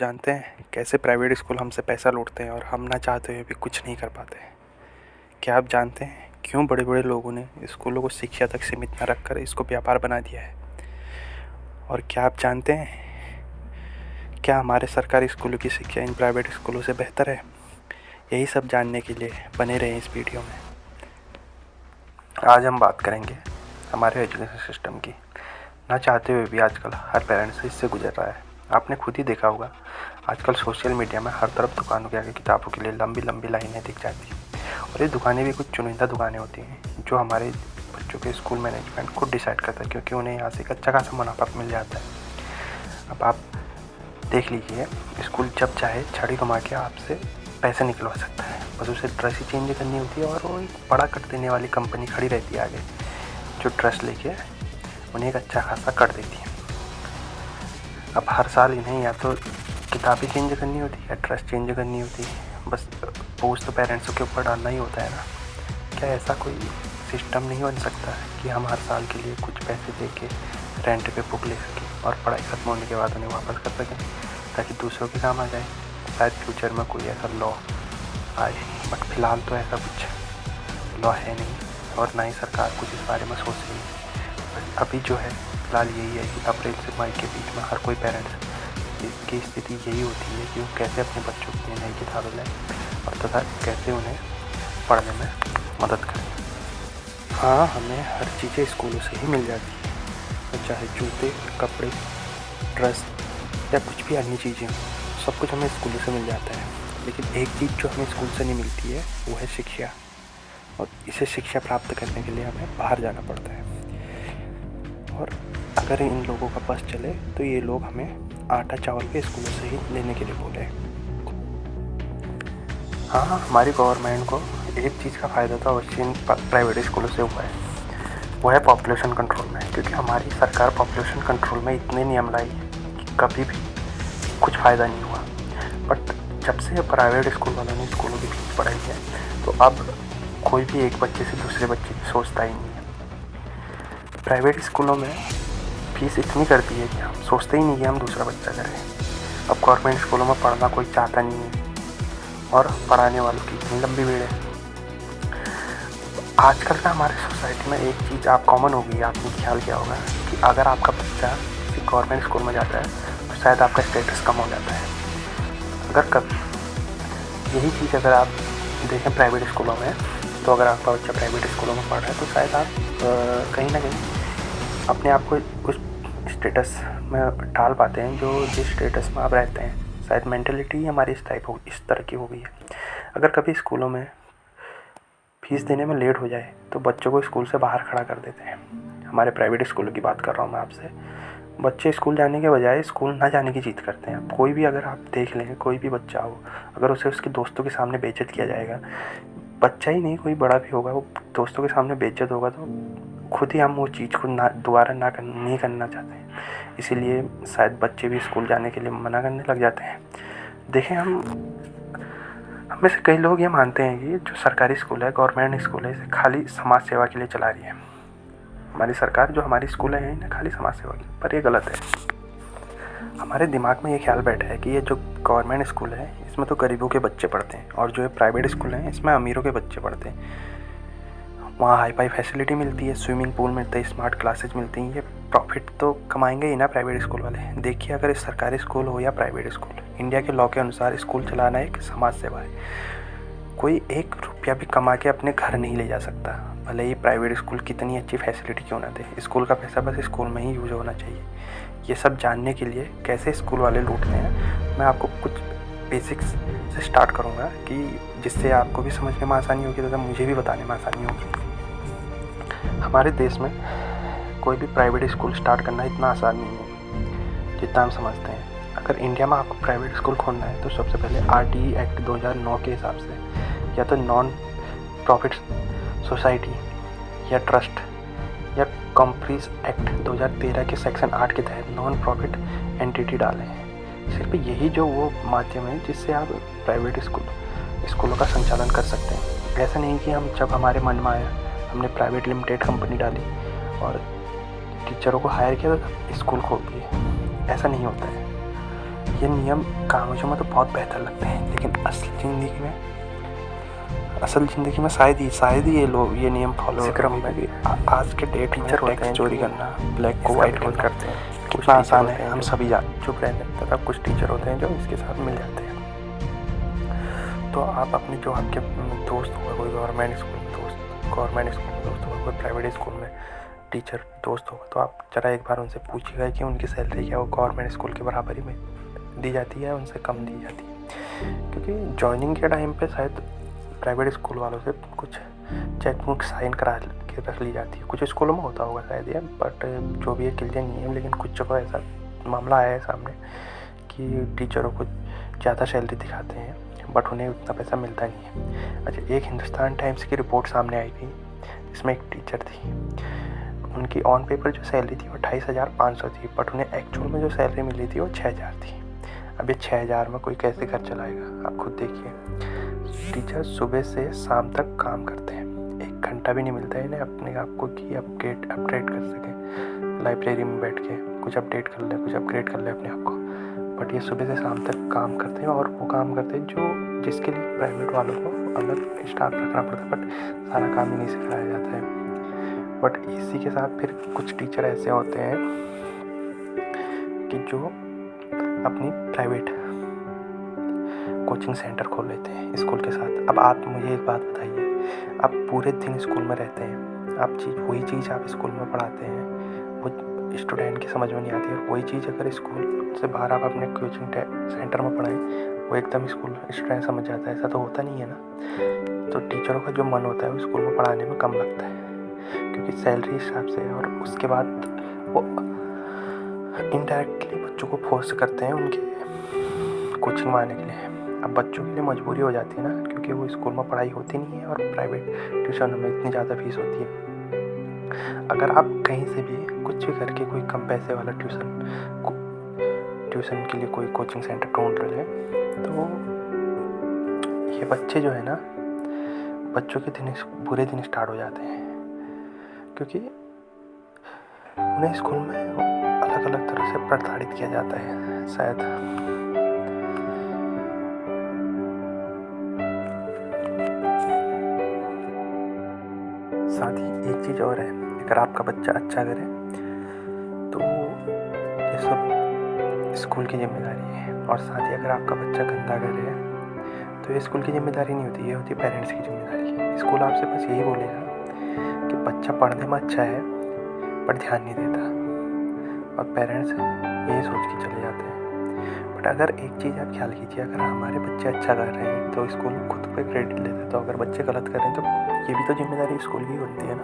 जानते हैं कैसे प्राइवेट स्कूल हमसे पैसा लूटते हैं और हम ना चाहते हुए भी कुछ नहीं कर पाते हैं। क्या आप जानते हैं क्यों बड़े बड़े लोगों ने स्कूलों को शिक्षा तक सीमित न रखकर इसको व्यापार बना दिया है? और क्या आप जानते हैं क्या हमारे सरकारी स्कूलों की शिक्षा इन प्राइवेट स्कूलों से बेहतर है? यही सब जानने के लिए बने रहें इस वीडियो में। आज हम बात करेंगे हमारे एजुकेशन सिस्टम की। ना चाहते हुए भी आजकल हर पेरेंट्स इससे गुजर रहा है। आपने खुद ही देखा होगा, आजकल सोशल मीडिया में हर तरफ दुकानों के आगे किताबों के लिए लंबी लंबी लाइनें दिख जाती हैं। और ये दुकानें भी कुछ चुनिंदा दुकानें होती हैं जो हमारे बच्चों के स्कूल मैनेजमेंट खुद डिसाइड करता है, क्योंकि उन्हें यहाँ से एक अच्छा खासा मुनाफा मिल जाता है। अब आप देख लीजिए, स्कूल जब चाहे छड़ी घुमा के आपसे पैसे निकलवा सकता है। बस उसे ड्रेस ही चेंज करनी होती है और वो एक बड़ा कट देने वाली कंपनी खड़ी रहती है आगे, जो ड्रेस लेके उन्हें एक अच्छा खासा कट देती है। अब हर साल इन्हें या तो किताबें चेंज करनी होती है या ड्रेस चेंज करनी होती है। बस बोझ तो पेरेंट्स के ऊपर डालना ही होता है ना। क्या ऐसा कोई सिस्टम नहीं बन सकता कि हम हर साल के लिए कुछ पैसे दे के रेंट पे बुक ले सकें और पढ़ाई खत्म होने के बाद उन्हें वापस कर सकें, ताकि दूसरों के काम आ जाए? शायद फ्यूचर में कोई ऐसा लॉ आए, बट फिलहाल तो ऐसा कुछ लॉ है नहीं और ना ही सरकार कुछ इस बारे में सोच रही है। बट अभी जो है फिलहाल यही है कि अप्रैल से मई के बीच में हर कोई पेरेंट्स की स्थिति यही होती है कि वो कैसे अपने बच्चों के लिए नई किताबें लाएँ और तथा कैसे उन्हें पढ़ने में मदद करें। हाँ, हमें हर चीज़ें स्कूलों से ही मिल जाती है, तो चाहे जूते, कपड़े, ड्रेस या कुछ भी अन्य चीज़ें हों, सब कुछ हमें स्कूलों से मिल जाता है। लेकिन एक चीज़ जो हमें स्कूल से नहीं मिलती है वो है शिक्षा, और इसे शिक्षा प्राप्त करने के लिए हमें बाहर जाना पड़ता है। और अगर इन लोगों का बस चले तो ये लोग हमें आटा चावल के स्कूलों से ही लेने के लिए बोले। हाँ, हमारी गवर्नमेंट को एक चीज़ का फ़ायदा तो अवश्य इन प्राइवेट स्कूलों से हुआ है, वो है पॉपुलेशन कंट्रोल में। क्योंकि हमारी सरकार पॉपुलेशन कंट्रोल में इतने नियम लाई कि कभी भी कुछ फ़ायदा नहीं हुआ। बट जब से प्राइवेट स्कूल वालों ने स्कूलों की फीस बढ़ाई है, तो अब कोई भी एक बच्चे से दूसरे बच्चे की सोचता ही नहीं है। प्राइवेट स्कूलों में फीस इतनी करती है कि हम सोचते ही नहीं कि हम दूसरा बच्चा करें। अब गवर्नमेंट स्कूलों में पढ़ना कोई चाहता नहीं है और पढ़ाने वालों की इतनी लंबी भीड़ है। आजकल ना हमारे सोसाइटी में एक चीज़ आप कॉमन हो गई, आपने ख्याल किया होगा कि अगर आपका बच्चा किसी गवर्नमेंट स्कूल में जाता है तो शायद आपका स्टेटस कम हो जाता है। अगर कभी यही चीज़ अगर आप देखें प्राइवेट स्कूलों में, तो अगर आपका बच्चा प्राइवेट स्कूलों में पढ़ रहा है तो शायद आप कहीं ना कहीं अपने आप को उस स्टेटस में डाल पाते हैं जो जिस स्टेटस में आप रहते हैं। शायद मेंटलिटी हमारी इस तरह की हो गई है। अगर कभी स्कूलों में फीस देने में लेट हो जाए तो बच्चों को स्कूल से बाहर खड़ा कर देते हैं। हमारे प्राइवेट स्कूलों की बात कर रहा हूँ मैं आपसे। बच्चे स्कूल जाने के बजाय स्कूल ना जाने की जिद करते हैं। कोई भी अगर आप देख लें, कोई भी बच्चा हो, अगर उसे उसके दोस्तों के सामने बेइज्जत किया जाएगा, बच्चा ही नहीं कोई बड़ा भी होगा, वो दोस्तों के सामने बेइज्जत होगा तो खुद ही हम वो चीज़ को दोबारा नहीं करना चाहते हैं। इसीलिए शायद बच्चे भी स्कूल जाने के लिए मना करने लग जाते हैं। देखें, हम में से कई लोग ये मानते हैं कि जो सरकारी स्कूल है, गवर्नमेंट स्कूल है, इसे खाली समाज सेवा के लिए चला रही है। हमारी सरकार जो हमारी स्कूल है इन्हें खाली समाज सेवा की, पर ये गलत है। हमारे दिमाग में ये ख्याल बैठा है कि ये जो गवर्नमेंट स्कूल है इसमें तो गरीबों के बच्चे पढ़ते हैं, और जो ये प्राइवेट स्कूल हैं इसमें अमीरों के बच्चे पढ़ते हैं। वहाँ हाई फाई फैसिलिटी मिलती है, स्विमिंग पूल मिलता है, स्मार्ट क्लासेज मिलती हैं। ये प्रॉफिट तो कमाएंगे ही ना प्राइवेट स्कूल वाले। देखिए, अगर सरकारी स्कूल हो या प्राइवेट स्कूल, इंडिया के लॉ के अनुसार स्कूल चलाना एक समाज सेवा है। कोई एक रुपया भी कमा के अपने घर नहीं ले जा सकता, भले ही प्राइवेट स्कूल कितनी अच्छी फैसिलिटी क्यों ना दे। स्कूल का पैसा बस स्कूल में ही यूज होना चाहिए। ये सब जानने के लिए कैसे स्कूल वाले लूटते हैं, मैं आपको कुछ बेसिक्स से स्टार्ट करूँगा कि जिससे आपको भी समझने में आसानी होगी तथा मुझे भी बताने में आसानी होगी। हमारे देश में कोई भी प्राइवेट स्कूल स्टार्ट करना इतना आसान नहीं है जितना हम समझते हैं। अगर इंडिया में आपको प्राइवेट स्कूल खोलना है तो सबसे पहले RTE एक्ट 2009 के हिसाब से या तो नॉन प्रॉफिट सोसाइटी या ट्रस्ट या कंपनीज एक्ट 2013 के सेक्शन 8 के तहत नॉन प्रॉफिट एंटिटी डालें। सिर्फ यही जो वो माध्यम है जिससे आप प्राइवेट स्कूलों का संचालन कर सकते हैं। ऐसा नहीं कि हम जब हमारे मन में आया हमने प्राइवेट लिमिटेड कंपनी डाली और टीचरों को हायर किया तो स्कूल खोल दिए। ऐसा नहीं होता है। ये नियम कागजों में तो बहुत बेहतर लगते हैं, लेकिन असल ज़िंदगी में शायद ही ये नियम फॉलो क्रम में आज के डेट में टेक्स्ट चोरी करना, ब्लैक को वाइट करते हैं, कितना आसान है हम सभी चुप रहते हैं। तथा कुछ टीचर होते हैं जो इसके साथ मिल जाते हैं। तो आप अपने जो आपके दोस्त होगा, कोई गवर्नमेंट स्कूल में दोस्त होगा, कोई प्राइवेट स्कूल में टीचर दोस्त होगा, तो आप ज़रा एक बार उनसे पूछिएगा कि उनकी सैलरी क्या वो गवर्नमेंट स्कूल के बराबरी में दी जाती है, उनसे कम दी जाती है। क्योंकि जॉइनिंग के टाइम पे शायद प्राइवेट स्कूल वालों से कुछ चेकबुक साइन करा के रख ली जाती है। कुछ स्कूलों में होता होगा शायद ये, बट जो भी है क्लियर नहीं है। लेकिन कुछ जगह ऐसा मामला आया है सामने कि टीचरों को ज़्यादा सैलरी दिखाते हैं बट उन्हें उतना पैसा मिलता नहीं है। अच्छा, एक हिंदुस्तान टाइम्स की रिपोर्ट सामने आई थी, इसमें एक टीचर थी, उनकी ऑन पेपर जो सैलरी थी वो 28,500 थी, बट उन्हें एक्चुअल में जो सैलरी मिली थी वो 6,000 थी। अब ये 6,000 में कोई कैसे घर चलाएगा, आप खुद देखिए। टीचर सुबह से शाम तक काम करते हैं, 1 घंटा भी नहीं मिलता है इन्हें अपने आप को कि अपडेट कर सकें, लाइब्रेरी में बैठ के कुछ अपडेट कर ले, कुछ अपग्रेड कर ले अपने आप को। बट ये सुबह से शाम तक काम करते हैं, और वो काम करते हैं जिसके लिए प्राइवेट वालों को अलग स्टाफ रखना पड़ता है, बट सारा काम ही नहीं सिखाया जाता है। बट इसी के साथ फिर कुछ टीचर ऐसे होते हैं कि जो अपनी प्राइवेट कोचिंग सेंटर खोल लेते हैं स्कूल के साथ। अब आप मुझे एक बात बताइए, आप पूरे दिन स्कूल में रहते हैं, आप वही चीज़ आप स्कूल में पढ़ाते हैं, वो स्टूडेंट की समझ में नहीं आती है। और वही चीज़ अगर स्कूल से बाहर आप अपने कोचिंग सेंटर में पढ़ाएं, वो एकदम स्कूल स्टूडेंट समझ जाता है। ऐसा तो होता नहीं है ना। तो टीचरों का जो मन होता है वो स्कूल में पढ़ाने में कम लगता है, क्योंकि सैलरी हिसाब से, और उसके बाद वो इनडायरेक्टली बच्चों को फोर्स करते हैं उनके कोचिंग में आने के लिए। अब बच्चों के लिए मजबूरी हो जाती है ना, क्योंकि वो स्कूल में पढ़ाई होती नहीं है और प्राइवेट ट्यूशन में इतनी ज़्यादा फीस होती है। अगर आप कहीं से भी कुछ भी करके कोई कम पैसे वाला ट्यूशन के लिए कोई कोचिंग सेंटर ढूंढ रहे हैं, तो ये बच्चे जो है ना, बच्चों के बुरे दिन स्टार्ट हो जाते हैं, क्योंकि उन्हें स्कूल में अलग अलग तरह से प्रताड़ित किया जाता है शायद। साथ ही एक चीज़ और है, अगर आपका बच्चा अच्छा करे तो ये सब स्कूल की जिम्मेदारी है, और साथ ही अगर आपका बच्चा गंदा करे तो ये स्कूल की जिम्मेदारी नहीं होती, ये होती है पेरेंट्स की जिम्मेदारी है। स्कूल आपसे बस यही बोलेगा कि बच्चा पढ़ने में अच्छा है पर ध्यान नहीं देता, और पेरेंट्स यही सोच के चले जाते हैं। बट अगर एक चीज़ आप ख्याल कीजिए, अगर हमारे बच्चे अच्छा कर रहे हैं तो स्कूल खुद पे क्रेडिट लेता है, तो अगर बच्चे गलत कर रहे हैं तो ये भी तो जिम्मेदारी स्कूल की होती है ना।